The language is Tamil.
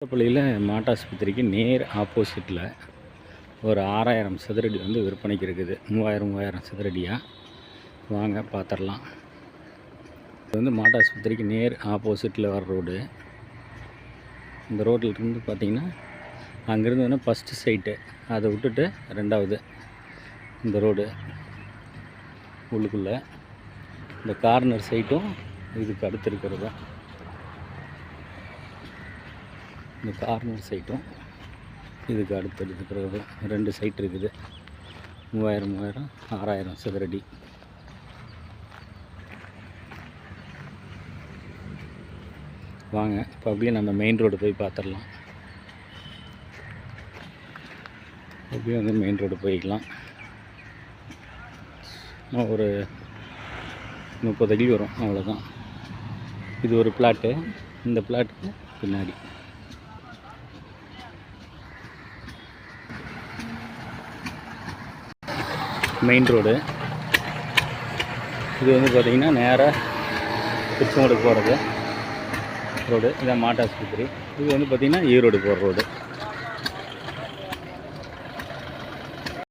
பள்ளியில் மாட்டாஸ்பத்திரிக்கு நேர் ஆப்போசிட்டில் ஒரு 6000 சதுரடி வந்து விற்பனைக்கு இருக்குது. 3000 சதுரடியாக வாங்க பார்த்துடலாம். இது வந்து மாட்டாஸ்பத்திரிக்கு நேர் ஆப்போசிட்டில் வர ரோடு. இந்த ரோட்டில் இருந்து பார்த்திங்கன்னா அங்கேருந்து வேணால் ஃபஸ்ட்டு சைட்டு, அதை விட்டுட்டு ரெண்டாவது இந்த ரோடு உள்ளுக்குள்ளே இந்த கார்னர் சைட்டும் இதுக்கு அடுத்து இருக்கிறது. இந்த கார்னர் சைட்டும் இதுக்கு அடுத்து இருக்கிறது. 2 சைட் இருக்குது. 3000 6000 சதுரடி. வாங்க இப்போ அப்படியே நம்ம மெயின் ரோடு போய் பார்த்துடலாம். அப்படியே வந்து மெயின் ரோடு போய்க்கலாம். ஒரு 30 அடி வரும், அவ்வளோதான். இது ஒரு பிளாட்டு. இந்த பிளாட்டுக்கு பின்னாடி மெயின் ரோடு. இது வந்து பார்த்திங்கன்னா நேராக திருச்செங்கோடுக்கு போகிறது ரோடு. இதான் மாட்டாஸ்பத்திரி. இது வந்து பார்த்திங்கன்னா ஈரோடு போகிற ரோடு.